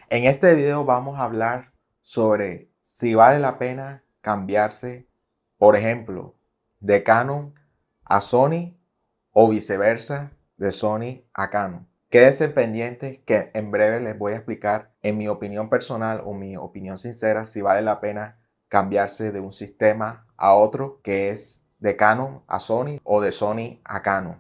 En este video vamos a hablar sobre si vale la pena cambiarse, por ejemplo, de Canon a Sony o viceversa, de Sony a Canon. Quédense pendientes que en breve les voy a explicar en mi opinión personal o mi opinión sincera si vale la pena cambiarse de un sistema a otro, que es de Canon a Sony o de Sony a Canon.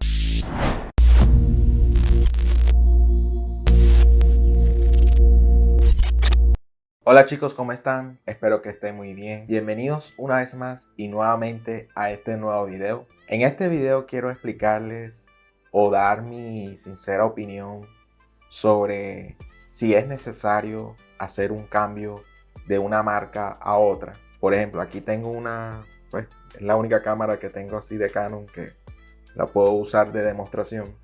Hola chicos, ¿cómo están? Espero que estén muy bien. Bienvenidos una vez más y nuevamente a este nuevo video. En este video quiero explicarles o dar mi sincera opinión sobre si es necesario hacer un cambio de una marca a otra. Por ejemplo, aquí tengo pues es la única cámara que tengo así de Canon que la puedo usar de demostración.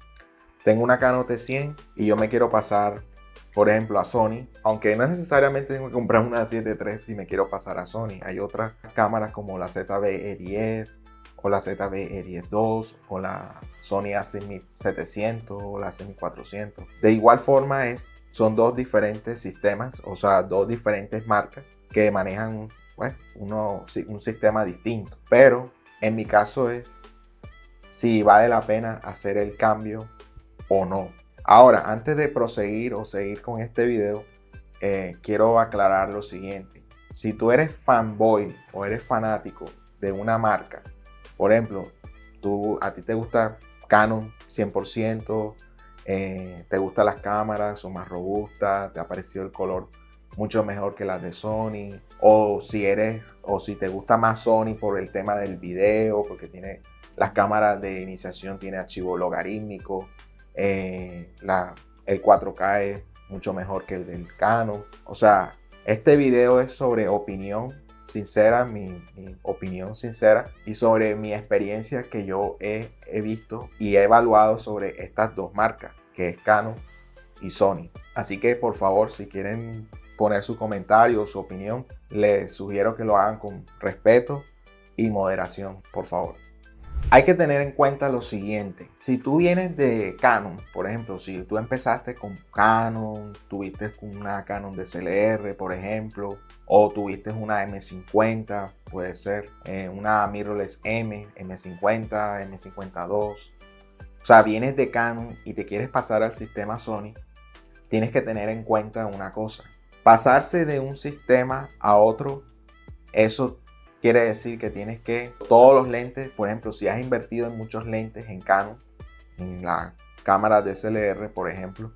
Tengo una Canon T100 y yo me quiero pasar, por ejemplo, a Sony, aunque no necesariamente tengo que comprar una 7 III si me quiero pasar a Sony. Hay otras cámaras como la ZV-E10 o la ZV-E10-II o la Sony A6700 o la A6400. De igual forma son dos diferentes sistemas, o sea, dos diferentes marcas que manejan pues, un sistema distinto. Pero en mi caso es si vale la pena hacer el cambio o no. Ahora, antes de proseguir o seguir con este video, quiero aclarar lo siguiente. Si tú eres fanboy o eres fanático de una marca, por ejemplo, a ti te gusta Canon 100%, te gustan las cámaras, son más robustas, te ha parecido el color mucho mejor que las de Sony, o si te gusta más Sony por el tema del video, porque tiene las cámaras de iniciación, tiene archivo logarítmico, el 4K es mucho mejor que el del Canon. O sea, este video es sobre opinión sincera, mi opinión sincera y sobre mi experiencia que yo he visto y he evaluado sobre estas dos marcas, que es Canon y Sony. Así que por favor, si quieren poner su comentario o su opinión, les sugiero que lo hagan con respeto y moderación, por favor. Hay que tener en cuenta lo siguiente. Si tú vienes de Canon, por ejemplo, si tú empezaste con Canon, tuviste una Canon DSLR, por ejemplo, o tuviste una M50, puede ser una mirrorless M50, M52. O sea, vienes de Canon y te quieres pasar al sistema Sony, tienes que tener en cuenta una cosa. Pasarse de un sistema a otro, eso quiere decir que tienes que, todos los lentes, por ejemplo, si has invertido en muchos lentes en Canon, en la cámara DSLR, por ejemplo,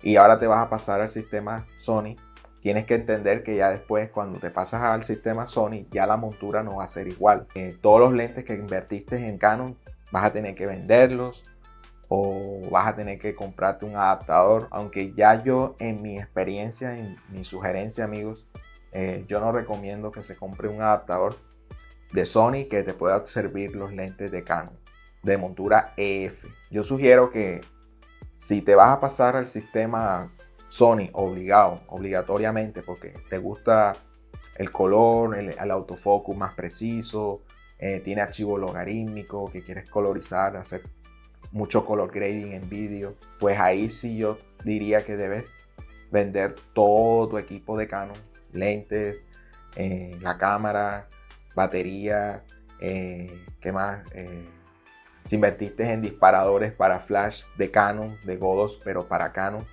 y ahora te vas a pasar al sistema Sony, tienes que entender que ya después, cuando te pasas al sistema Sony, ya la montura no va a ser igual. Todos los lentes que invertiste en Canon, vas a tener que venderlos o vas a tener que comprarte un adaptador, aunque ya yo, en mi experiencia, en mi sugerencia, amigos, yo no recomiendo que se compre un adaptador de Sony que te pueda servir los lentes de Canon de montura EF. Yo sugiero que si te vas a pasar al sistema Sony obligatoriamente, porque te gusta el color, el autofocus más preciso, tiene archivo logarítmico, que quieres colorizar, hacer mucho color grading en vídeo, pues ahí sí yo diría que debes vender todo tu equipo de Canon, lentes, la cámara, batería, ¿qué más? Si invertiste en disparadores para flash de Canon, de Godos, pero para Canon,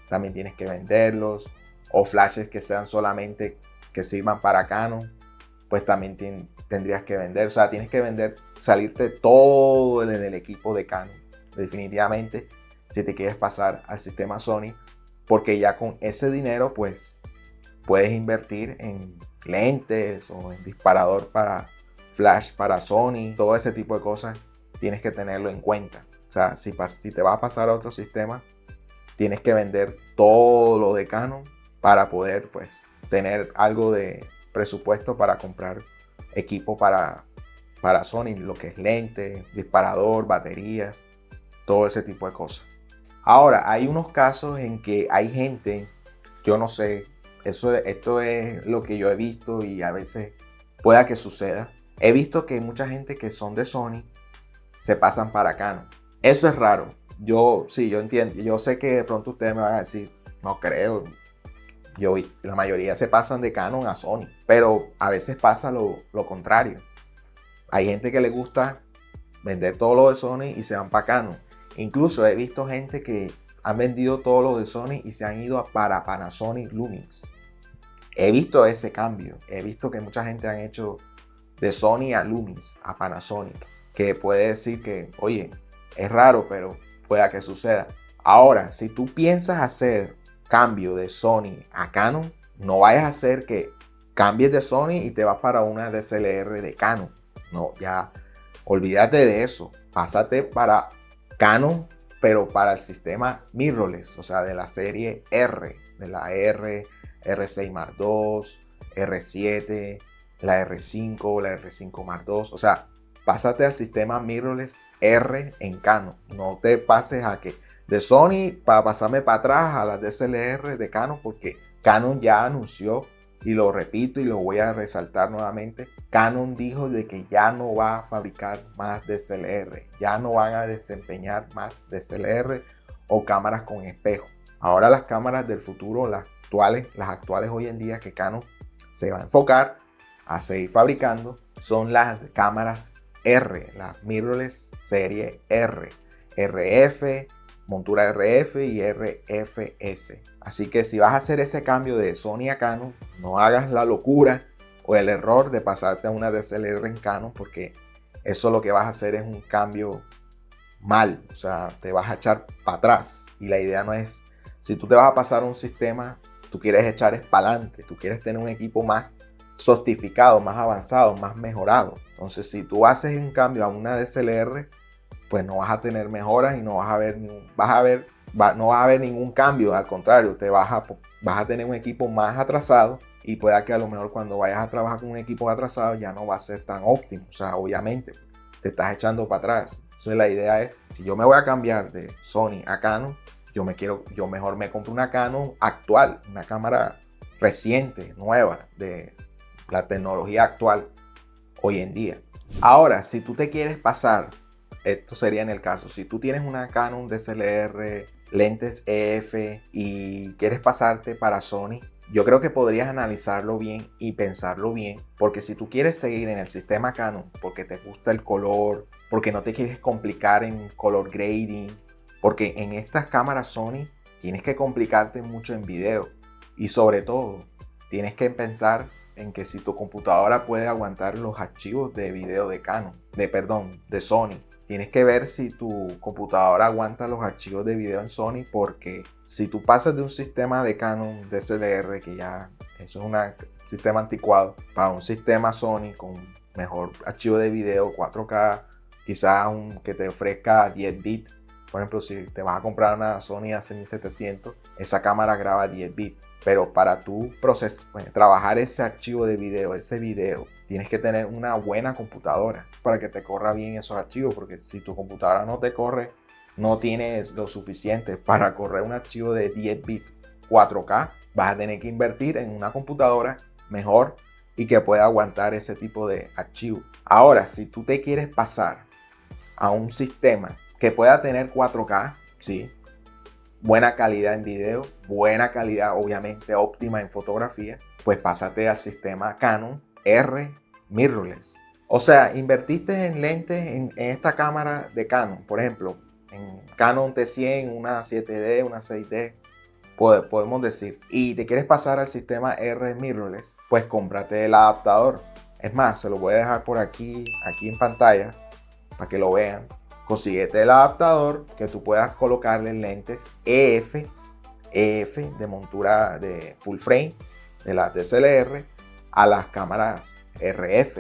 también tienes que venderlos, o flashes que sean solamente que sirvan para Canon, pues también tendrías que vender. O sea, tienes que vender, salirte todo del equipo de Canon, definitivamente, si te quieres pasar al sistema Sony, porque ya con ese dinero pues puedes invertir en lentes o en disparador para flash para Sony, todo ese tipo de cosas tienes que tenerlo en cuenta. O sea, si te vas a pasar a otro sistema, tienes que vender todo lo de Canon para poder pues tener algo de presupuesto para comprar equipo para Sony, lo que es lente, disparador, baterías, todo ese tipo de cosas. Ahora, hay unos casos en que hay gente, yo no sé, esto es lo que yo he visto y a veces pueda que suceda. He visto que mucha gente que son de Sony se pasan para Canon. Eso es raro. Yo entiendo. Yo sé que de pronto ustedes me van a decir, no creo. La mayoría se pasan de Canon a Sony, pero a veces pasa lo contrario. Hay gente que le gusta vender todo lo de Sony y se van para Canon. Incluso he visto gente que han vendido todo lo de Sony y se han ido para Panasonic Lumix. He visto ese cambio. He visto que mucha gente han hecho de Sony a Lumix, a Panasonic. Que puede decir que, oye, es raro, pero pueda que suceda. Ahora, si tú piensas hacer cambio de Sony a Canon, no vayas a hacer que cambies de Sony y te vas para una DSLR de Canon. No, ya olvídate de eso. Pásate para Canon, pero para el sistema mirrorless, o sea, de la serie R, de la R6 Mark II, R7, la R5, la R5 Mark II, o sea, pásate al sistema mirrorless R en Canon. No te pases a que de Sony para pasarme para atrás a las DSLR de Canon, porque Canon ya anunció, y lo repito y lo voy a resaltar nuevamente, Canon dijo de que ya no va a fabricar más DSLR, ya no van a desempeñar más DSLR o cámaras con espejo. Ahora las cámaras del futuro, las actuales hoy en día que Canon se va a enfocar a seguir fabricando, son las cámaras R, las mirrorless serie R, RF, montura RF y RFS. Así que si vas a hacer ese cambio de Sony a Canon, no hagas la locura o el error de pasarte a una DSLR en Canon, porque eso lo que vas a hacer es un cambio mal, o sea, te vas a echar para atrás. Y la idea no es, si tú te vas a pasar a un sistema, tú quieres echar es para adelante, tú quieres tener un equipo más sofisticado, más avanzado, más mejorado. Entonces, si tú haces un cambio a una DSLR, pues no vas a tener mejoras y no vas a ver no vas a ver ningún cambio. Al contrario, vas a tener un equipo más atrasado, y pueda que a lo mejor cuando vayas a trabajar con un equipo atrasado ya no va a ser tan óptimo. O sea, obviamente te estás echando para atrás. Entonces la idea es, si yo me voy a cambiar de Sony a Canon, yo mejor me compro una Canon actual, una cámara reciente, nueva, de la tecnología actual hoy en día. Ahora, si tú te quieres pasar, esto sería en el caso, si tú tienes una Canon DSLR, lentes EF y quieres pasarte para Sony, yo creo que podrías analizarlo bien y pensarlo bien, porque si tú quieres seguir en el sistema Canon, porque te gusta el color, porque no te quieres complicar en color grading, porque en estas cámaras Sony tienes que complicarte mucho en video, y sobre todo tienes que pensar en que si tu computadora puede aguantar los archivos de video de Sony. Tienes que ver si tu computadora aguanta los archivos de video en Sony, porque si tú pasas de un sistema de Canon DSLR, que ya eso es un sistema anticuado, para un sistema Sony con mejor archivo de video 4K, quizás que te ofrezca 10 bits. Por ejemplo, si te vas a comprar una Sony A6700, esa cámara graba 10 bits. Pero para tu proceso, trabajar ese archivo de video, tienes que tener una buena computadora para que te corra bien esos archivos. Porque si tu computadora no te corre, no tienes lo suficiente para correr un archivo de 10 bits 4K, vas a tener que invertir en una computadora mejor y que pueda aguantar ese tipo de archivo. Ahora, si tú te quieres pasar a un sistema que pueda tener 4K, sí, buena calidad en video, buena calidad obviamente óptima en fotografía, pues pásate al sistema Canon R mirrorless. O sea, invertiste en lentes en esta cámara de Canon, por ejemplo, en Canon T100, una 7D, una 6D, podemos decir, y te quieres pasar al sistema R mirrorless, pues cómprate el adaptador. Es más, se lo voy a dejar por aquí en pantalla para que lo vean. Consíguete el adaptador que tú puedas colocarle lentes EF de montura de full frame de las DSLR a las cámaras RF,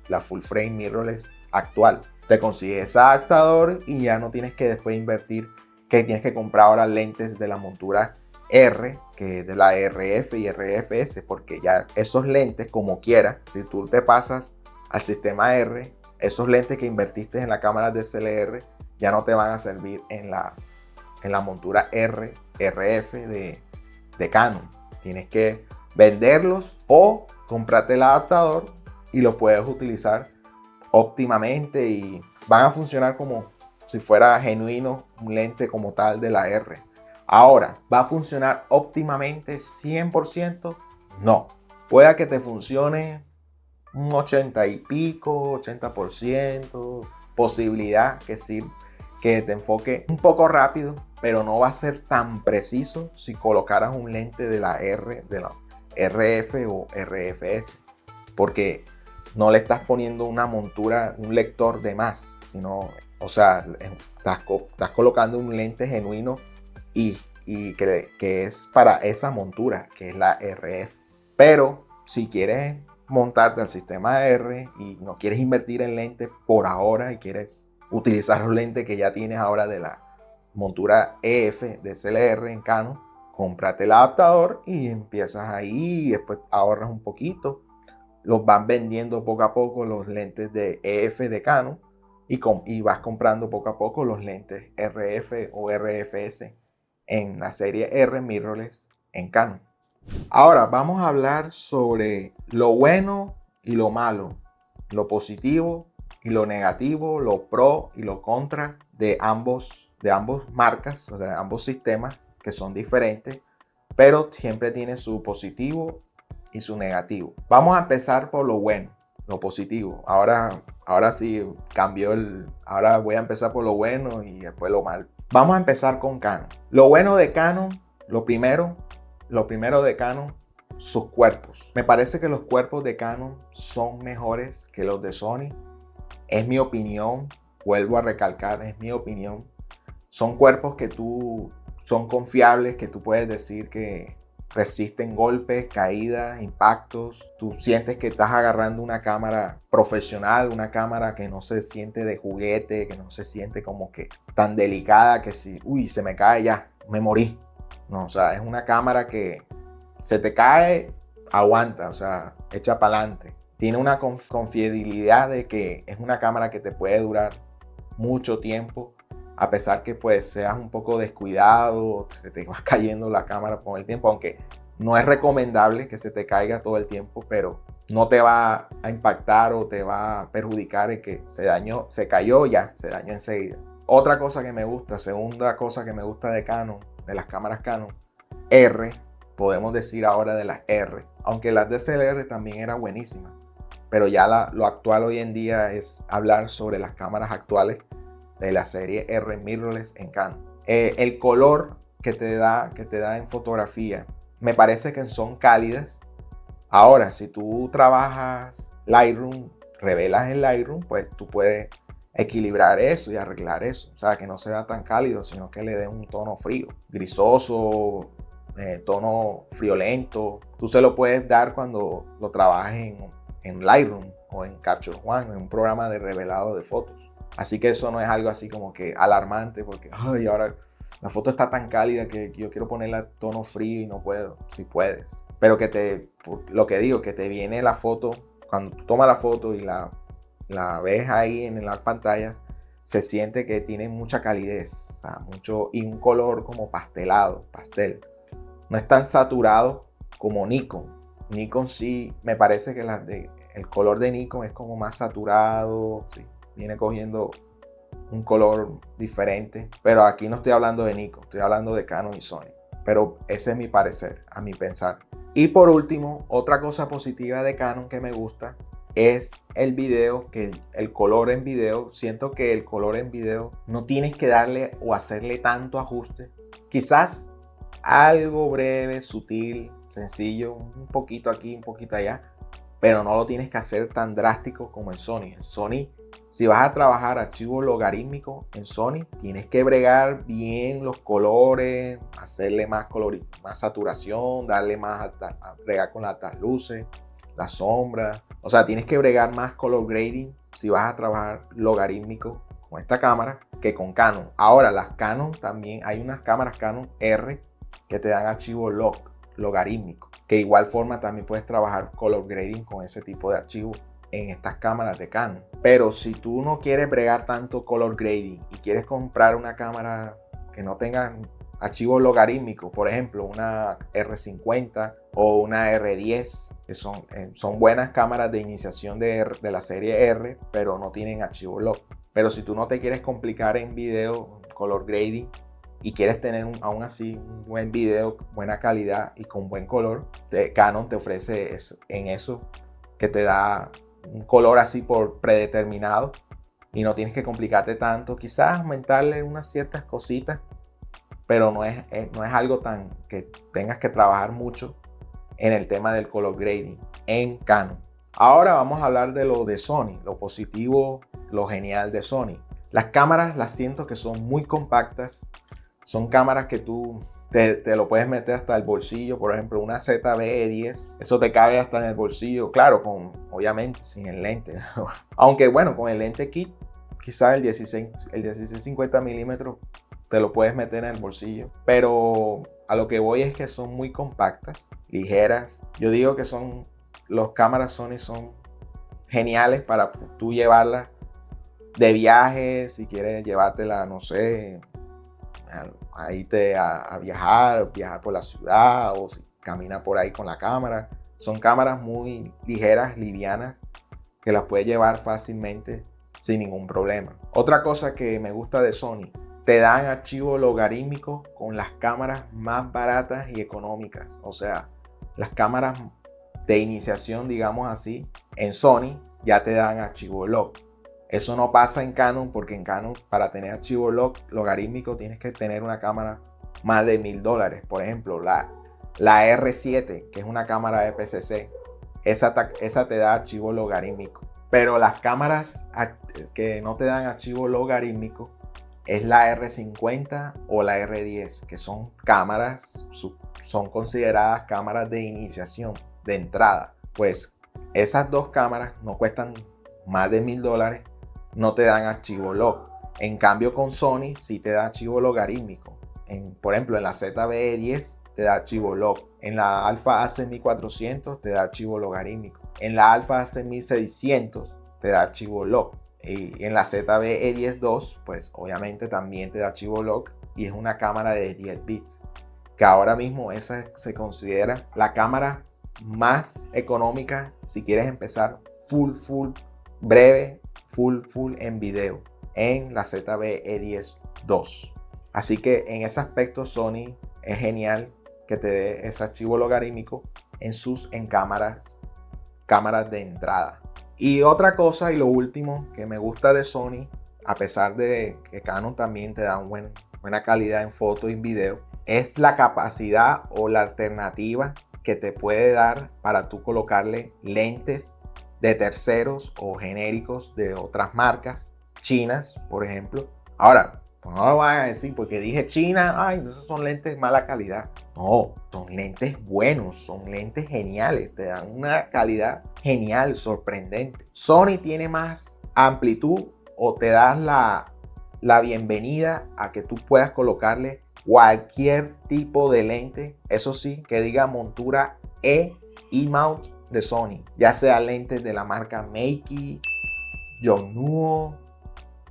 la full frame mirrorless actual. Te consigues ese adaptador y ya no tienes que después invertir, que tienes que comprar ahora lentes de la montura R, que es de la RF y RFS, porque ya esos lentes, como quiera, si tú te pasas al sistema R, esos lentes que invertiste en la cámara DSLR ya no te van a servir en la montura RF de Canon. Tienes que venderlos o comprarte el adaptador y lo puedes utilizar óptimamente y van a funcionar como si fuera genuino un lente como tal de la R. Ahora, ¿va a funcionar óptimamente 100%? No. Pueda que te funcione un 80 y pico, 80%, posibilidad que sí, que te enfoque un poco rápido, pero no va a ser tan preciso si colocaras un lente de la RF o RFS, porque no le estás poniendo una montura, un lector de más, sino, o sea, estás colocando un lente genuino y que es para esa montura, que es la RF. Pero si quieres montarte al sistema R y no quieres invertir en lentes por ahora y quieres utilizar los lentes que ya tienes ahora de la montura EF de SLR en Canon, cómprate el adaptador y empiezas ahí y después ahorras un poquito. Los van vendiendo poco a poco los lentes de EF de Canon y vas comprando poco a poco los lentes RF o RFS en la serie R mirrorless en Canon. Ahora vamos a hablar sobre lo bueno y lo malo, lo positivo y lo negativo, lo pro y lo contra de ambos marcas, o sea, de ambos sistemas que son diferentes, pero siempre tiene su positivo y su negativo. Vamos a empezar por lo bueno, lo positivo. Ahora sí cambió ahora voy a empezar por lo bueno y después lo malo. Vamos a empezar con Canon. Lo bueno de Canon, lo primero de Canon, sus cuerpos. Me parece que los cuerpos de Canon son mejores que los de Sony. Es mi opinión, vuelvo a recalcar, es mi opinión. Son cuerpos que son confiables, que tú puedes decir que resisten golpes, caídas, impactos. Tú sientes que estás agarrando una cámara profesional, una cámara que no se siente de juguete, que no se siente como que tan delicada que si, se me cae ya, me morí. No, o sea, es una cámara que se te cae, aguanta, o sea, echa para adelante. Tiene una confiabilidad de que es una cámara que te puede durar mucho tiempo, a pesar que pues seas un poco descuidado, se te va cayendo la cámara con el tiempo, aunque no es recomendable que se te caiga todo el tiempo, pero no te va a impactar o te va a perjudicar en que se cayó ya, se dañó enseguida. Otra cosa que me gusta, segunda cosa que me gusta de Canon, de las cámaras Canon R, podemos decir ahora de las R, aunque las DSLR también era buenísima, pero ya lo actual hoy en día es hablar sobre las cámaras actuales de la serie R mirrorless en Canon. El color que te da en fotografía me parece que son cálidas. Ahora, si tú trabajas Lightroom, revelas en Lightroom, pues tú puedes equilibrar eso y arreglar eso. O sea, que no sea tan cálido, sino que le dé un tono frío, grisoso, tono friolento. Tú se lo puedes dar cuando lo trabajes en Lightroom o en Capture One, en un programa de revelado de fotos. Así que eso no es algo así como que alarmante porque ahora la foto está tan cálida que yo quiero ponerla a tono frío y no puedo. Sí puedes. Pero lo que digo, que te viene la foto, cuando tú tomas la foto y la ves ahí en las pantallas, se siente que tiene mucha calidez, o sea, y un color como pastel. No es tan saturado como Nikon. Nikon sí, me parece que el color de Nikon es como más saturado, sí, viene cogiendo un color diferente. Pero aquí no estoy hablando de Nikon, estoy hablando de Canon y Sony. Pero ese es mi parecer, a mi pensar. Y por último, otra cosa positiva de Canon que me gusta es el video, que el color en video. Siento que el color en video no tienes que darle o hacerle tanto ajuste. Quizás algo breve, sutil, sencillo, un poquito aquí, un poquito allá, pero no lo tienes que hacer tan drástico como en Sony. En Sony, si vas a trabajar archivo logarítmico en Sony, tienes que bregar bien los colores, hacerle más color, más saturación, darle más bregar con las luces, las sombras. O sea, tienes que bregar más color grading si vas a trabajar logarítmico con esta cámara que con Canon. Ahora, las Canon también, hay unas cámaras Canon R que te dan archivo logarítmico, que de igual forma también puedes trabajar color grading con ese tipo de archivo en estas cámaras de Canon. Pero si tú no quieres bregar tanto color grading y quieres comprar una cámara que no tenga archivo logarítmico, por ejemplo una R50 o una R10, que son buenas cámaras de iniciación de la serie R, pero no tienen archivo log. Pero si tú no te quieres complicar en video, color grading, y quieres tener aún así un buen video, buena calidad y con buen color, Canon te ofrece en eso, que te da un color así por predeterminado y no tienes que complicarte tanto. Quizás aumentarle unas ciertas cositas, pero no es algo tan que tengas que trabajar mucho en el tema del color grading en Canon. Ahora vamos a hablar de lo de Sony, lo positivo, lo genial de Sony. Las cámaras las siento que son muy compactas. Son cámaras que tú te lo puedes meter hasta el bolsillo. Por ejemplo, una ZV-E10, eso te cabe hasta en el bolsillo. Claro, obviamente sin el lente. Aunque bueno, con el lente kit, quizás el 16-50 milímetros te lo puedes meter en el bolsillo. Pero a lo que voy es que son muy compactas, ligeras. Yo digo que las cámaras Sony son geniales para tú llevarlas de viaje, si quieres llevártela, no sé, a irte a viajar por la ciudad, o si caminas por ahí con la cámara. Son cámaras muy ligeras, livianas, que las puedes llevar fácilmente sin ningún problema. Otra cosa que me gusta de Sony, te dan archivo logarítmico con las cámaras más baratas y económicas. O sea, las cámaras de iniciación, digamos así, en Sony ya te dan archivo log. Eso no pasa en Canon, porque en Canon, para tener archivo logarítmico tienes que tener una cámara más de $1000. Por ejemplo, la R7, que es una cámara de PCC, esa te da archivo logarítmico. Pero las cámaras que no te dan archivo logarítmico es la R50 o la R10, que son consideradas cámaras de iniciación, de entrada. Pues esas dos cámaras no cuestan más de $1000, no te dan archivo log. En cambio, con Sony sí te da archivo logarítmico. Por ejemplo, en la ZV-E10 te da archivo log. En la Alpha AC1400 te da archivo logarítmico. En la Alpha AC1600 te da archivo log. Y en la ZV-E10 II, pues obviamente también te da archivo log, y es una cámara de 10 bits, que ahora mismo esa se considera la cámara más económica si quieres empezar full breve, full en video, en la ZV-E10 II. Así que en ese aspecto Sony es genial que te dé ese archivo logarítmico en cámaras de entrada. Y otra cosa, y lo último que me gusta de Sony, a pesar de que Canon también te da buena calidad en foto y en video, es la capacidad o la alternativa que te puede dar para tú colocarle lentes de terceros o genéricos de otras marcas, chinas, por ejemplo. Ahora, pues no lo van a decir porque dije China, ay, esos son lentes de mala calidad. No, son lentes buenos, son lentes geniales, te dan una calidad genial, sorprendente. Sony tiene más amplitud, o te das la bienvenida a que tú puedas colocarle cualquier tipo de lente, eso sí, que diga montura E-mount de Sony, ya sea lentes de la marca Meiki, Yongnuo,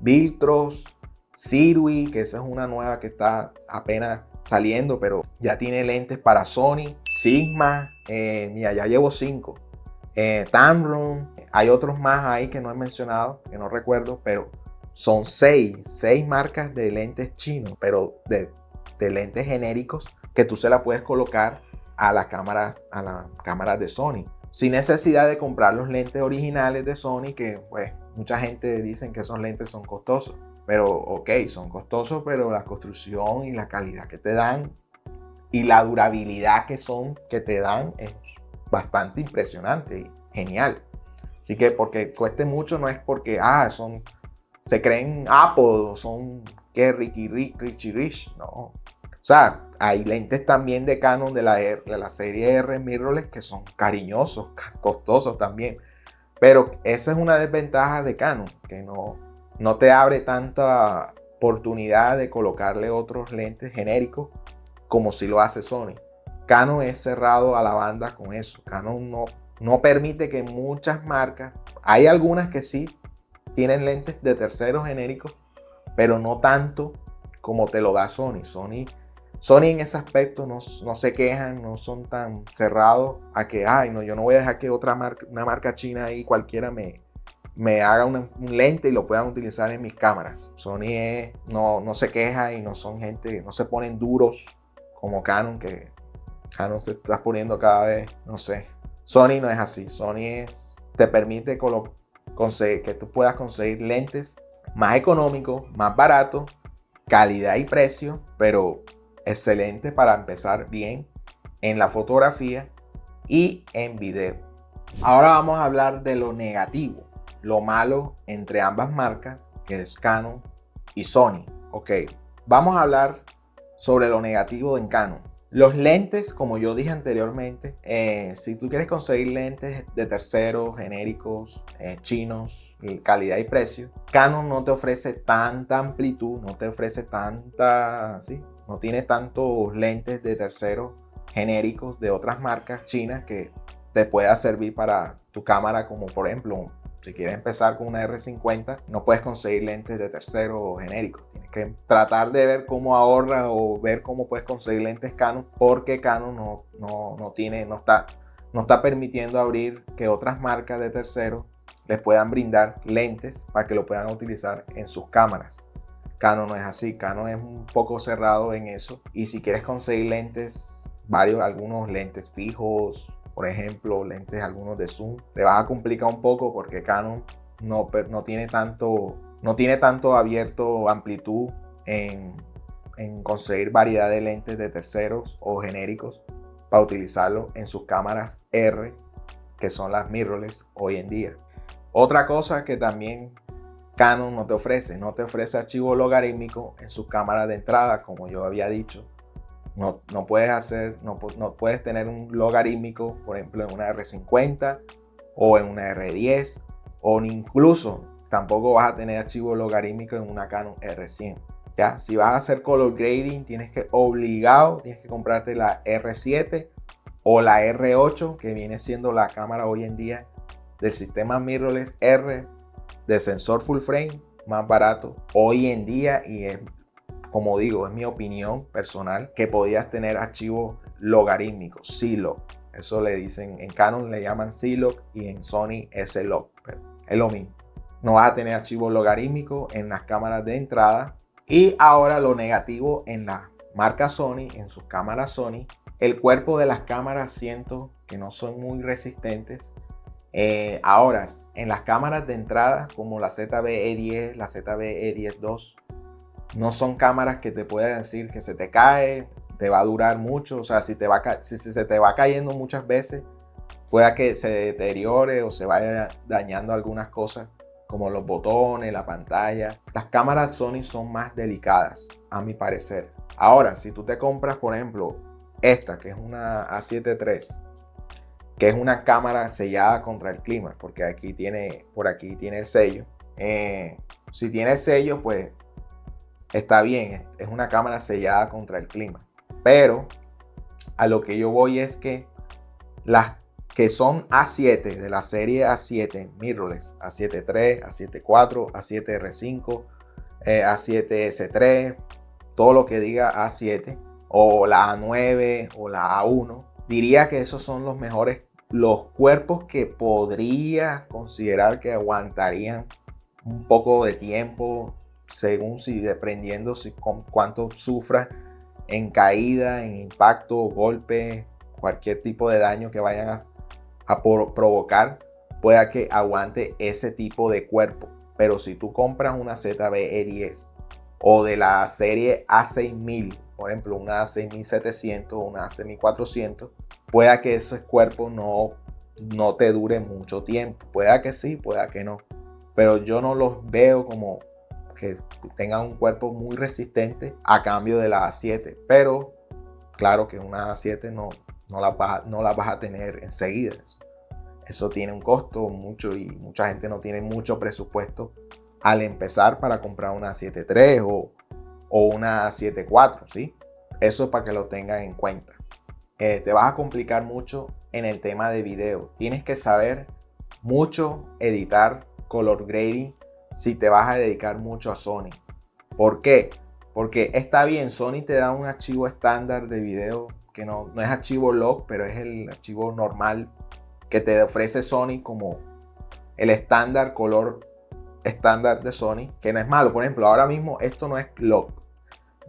Viltrox, Sirui, que esa es una nueva que está apenas saliendo, pero ya tiene lentes para Sony, Sigma, mira, ya llevo 5, Tamron, hay otros más ahí que no he mencionado, que no recuerdo, pero son 6 marcas de lentes chinos, pero de lentes genéricos, que tú se la puedes colocar a la cámara de Sony, sin necesidad de comprar los lentes originales de Sony, que pues mucha gente dice que esos lentes son costosos. Pero ok, son costosos, pero la construcción y la calidad que te dan y la durabilidad que te dan es bastante impresionante y genial. Así que porque cueste mucho no es porque se creen Apple, son que Richie Rich, no. O sea, hay lentes también de Canon de la serie R mirrorless que son cariñosos, costosos también. Pero esa es una desventaja de Canon, que no te abre tanta oportunidad de colocarle otros lentes genéricos como si lo hace Sony. Canon es cerrado a la banda con eso. Canon no permite que muchas marcas, hay algunas que sí tienen lentes de terceros genéricos, pero no tanto como te lo da Sony. Sony en ese aspecto no se quejan, no son tan cerrados a que, yo no voy a dejar que una marca china ahí cualquiera me me haga un lente y lo puedan utilizar en mis cámaras. Sony no se queja y no son gente, no se ponen duros como Canon, que Canon se está poniendo cada vez, no sé. Sony no es así. Sony te permite conseguir que tú puedas conseguir lentes más económicos, más baratos, calidad y precio, pero excelente para empezar bien en la fotografía y en video. Ahora vamos a hablar de lo negativo, lo malo entre ambas marcas, que es Canon y Sony. Ok, vamos a hablar sobre lo negativo en Canon. Los lentes, como yo dije anteriormente, si tú quieres conseguir lentes de terceros, genéricos, chinos, calidad y precio, Canon no te ofrece tanta amplitud, no te ofrece tanta, ¿sí? No tiene tantos lentes de terceros genéricos de otras marcas chinas que te pueda servir para tu cámara, como por ejemplo, si quieres empezar con una R50, no puedes conseguir lentes de terceros genéricos. Tienes que tratar de ver cómo ahorras o ver cómo puedes conseguir lentes Canon, porque Canon no está permitiendo abrir que otras marcas de terceros les puedan brindar lentes para que lo puedan utilizar en sus cámaras. Canon no es así. Canon es un poco cerrado en eso, y si quieres conseguir lentes, algunos lentes fijos, por ejemplo, lentes algunos de zoom, te vas a complicar un poco porque Canon no tiene tanto abierto amplitud en conseguir variedad de lentes de terceros o genéricos para utilizarlo en sus cámaras R, que son las mirrorless hoy en día. Otra cosa que también Canon no te ofrece archivo logarítmico en sus cámaras de entrada, como yo había dicho. No puedes tener un logarítmico, por ejemplo, en una R50 o en una R10, o incluso tampoco vas a tener archivo logarítmico en una Canon R100. ¿Ya? Si vas a hacer color grading, tienes que comprarte la R7 o la R8, que viene siendo la cámara hoy en día del sistema mirrorless R de sensor full frame más barato hoy en día, y como digo, es mi opinión personal, que podías tener archivos logarítmicos, C-Log. Eso le dicen, en Canon le llaman C-Log y en Sony S-Log, pero es lo mismo. No vas a tener archivos logarítmicos en las cámaras de entrada. Y ahora lo negativo en la marca Sony, en sus cámaras Sony, el cuerpo de las cámaras siento que no son muy resistentes. Ahora, en las cámaras de entrada como la ZV-E10, la ZV-E10 II, no son cámaras que te puedan decir que se te cae, te va a durar mucho. O sea, si se te va cayendo muchas veces, pueda que se deteriore o se vaya dañando algunas cosas, como los botones, la pantalla. Las cámaras Sony son más delicadas, a mi parecer. Ahora, si tú te compras, por ejemplo, esta, que es una A7 III, que es una cámara sellada contra el clima, porque por aquí tiene el sello. Si tiene el sello, pues está bien, es una cámara sellada contra el clima. Pero a lo que yo voy es que las que son A7, de la serie A7 mirrorless, A7 III, A7 IV, A7 R5, A7 S3, todo lo que diga A7, o la A9 o la A1, diría que esos son los cuerpos que podría considerar que aguantarían un poco de tiempo, según dependiendo con cuánto sufra en caída, en impacto, golpe, cualquier tipo de daño que vayan a provocar, pueda que aguante ese tipo de cuerpo. Pero si tú compras una ZV-E10 o de la serie A6000, por ejemplo una A6700 o una A6400, pueda que esos cuerpos no te duren mucho tiempo. Pueda que sí, pueda que no, pero yo no los veo como que tengan un cuerpo muy resistente a cambio de la A7. Pero claro que una A7 no la vas a tener enseguida. Eso tiene un costo y mucha gente no tiene mucho presupuesto al empezar para comprar una A7 III o una A7 IV, ¿sí? Eso es para que lo tengan en cuenta. Te vas a complicar mucho en el tema de video. Tienes que saber mucho editar color grading si te vas a dedicar mucho a Sony. ¿Por qué? Porque está bien, Sony te da un archivo estándar de video que no es archivo log, pero es el archivo normal que te ofrece Sony como el estándar, color estándar de Sony, que no es malo. Por ejemplo, ahora mismo esto no es log.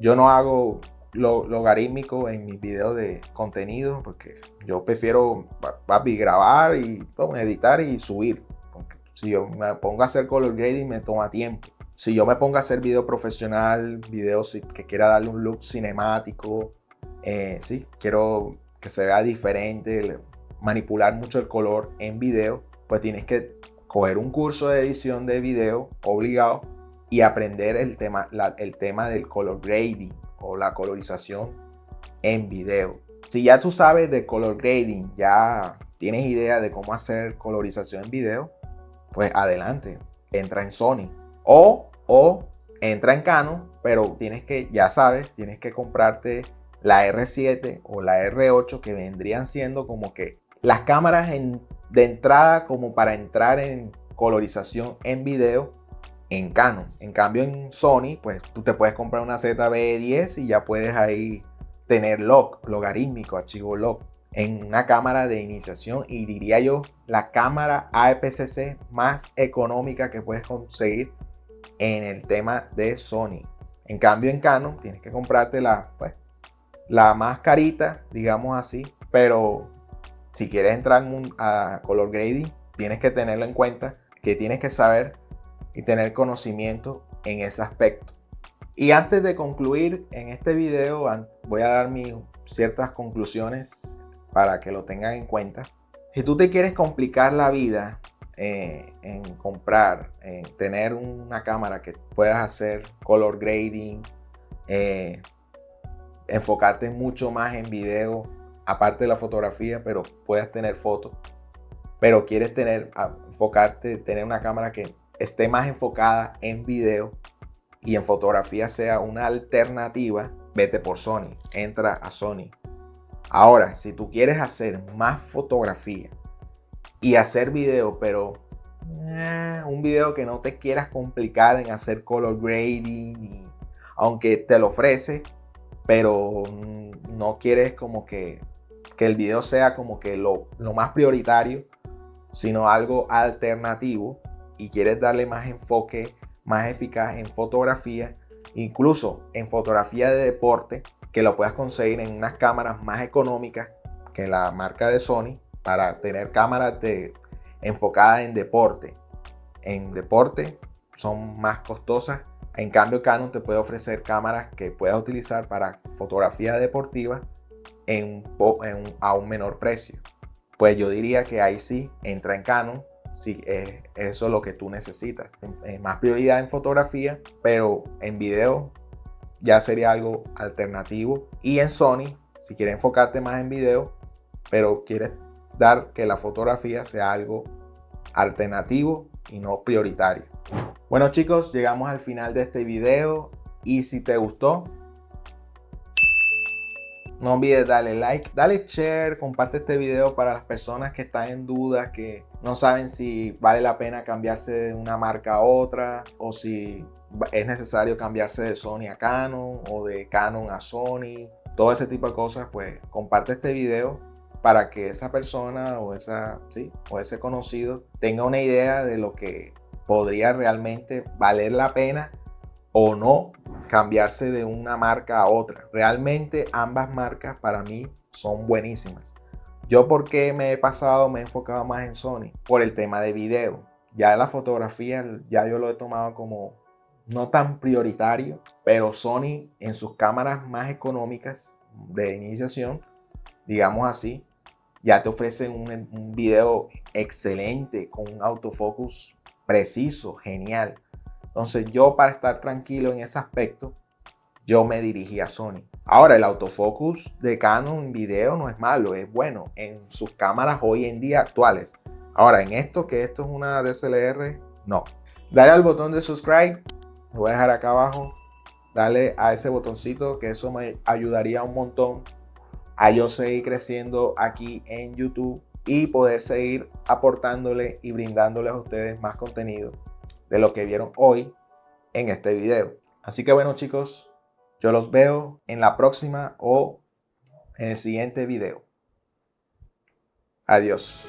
Yo no hago logarítmico en mis videos de contenido porque yo prefiero grabar y editar y subir. Porque si yo me pongo a hacer color grading me toma tiempo. Si yo me pongo a hacer video profesional, videos que quiera darle un look cinemático, sí, quiero que se vea diferente, manipular mucho el color en video, pues tienes que coger un curso de edición de video obligado y aprender el tema del color grading o la colorización en video. Si ya tú sabes de color grading, ya tienes idea de cómo hacer colorización en video, pues adelante, entra en Sony o entra en Canon, pero tienes que comprarte la R7 o la R8, que vendrían siendo como que las cámaras de entrada como para entrar en colorización en video en Canon. En cambio en Sony, pues tú te puedes comprar una ZV-10 y ya puedes ahí tener logarítmico, archivo log, en una cámara de iniciación, y diría yo la cámara APS-C más económica que puedes conseguir en el tema de Sony. En cambio en Canon tienes que comprarte la más carita, digamos así, pero si quieres entrar a color grading, tienes que tenerlo en cuenta, que tienes que saber y tener conocimiento en ese aspecto. Y antes de concluir en este video, voy a dar mis ciertas conclusiones para que lo tengan en cuenta. Si tú te quieres complicar la vida en tener una cámara que puedas hacer color grading, enfocarte mucho más en video, aparte de la fotografía, pero puedas tener fotos, pero quieres tener una cámara que esté más enfocada en video y en fotografía sea una alternativa, vete por Sony, entra a Sony. Ahora, si tú quieres hacer más fotografía y hacer video, pero un video que no te quieras complicar en hacer color grading, aunque te lo ofrece, pero no quieres como que el video sea como que lo más prioritario, sino algo alternativo, y quieres darle más enfoque, más eficaz en fotografía, incluso en fotografía de deporte, que lo puedas conseguir en unas cámaras más económicas que la marca de Sony, para tener cámaras enfocadas en deporte. En deporte son más costosas. En cambio Canon te puede ofrecer cámaras que puedas utilizar para fotografía deportiva a un menor precio. Pues yo diría que ahí sí entra en Canon, si eso es lo que tú necesitas. Más prioridad en fotografía, pero en video ya sería algo alternativo. Y en Sony, si quieres enfocarte más en video, pero quieres dar que la fotografía sea algo alternativo y no prioritario. Bueno chicos, llegamos al final de este video, y si te gustó, no olvides darle like, dale share, comparte este video para las personas que están en duda, que no saben si vale la pena cambiarse de una marca a otra, o si es necesario cambiarse de Sony a Canon o de Canon a Sony. Todo ese tipo de cosas, pues comparte este video para que esa persona o ese conocido tenga una idea de lo que podría realmente valer la pena o no cambiarse de una marca a otra. Realmente ambas marcas para mí son buenísimas. Yo, porque me he enfocado más en Sony por el tema de video. Ya la fotografía ya yo lo he tomado como no tan prioritario, pero Sony en sus cámaras más económicas de iniciación, digamos así, ya te ofrecen un video excelente con un autofocus preciso, genial. Entonces yo, para estar tranquilo en ese aspecto, yo me dirigí a Sony. Ahora, el autofocus de Canon en video no es malo, es bueno en sus cámaras hoy en día actuales. Ahora, en esto es una DSLR, no. Dale al botón de subscribe, lo voy a dejar acá abajo. Dale a ese botoncito, que eso me ayudaría un montón a yo seguir creciendo aquí en YouTube y poder seguir aportándole y brindándoles a ustedes más contenido de lo que vieron hoy en este video. Así que bueno chicos, yo los veo en la próxima o en el siguiente video. Adiós.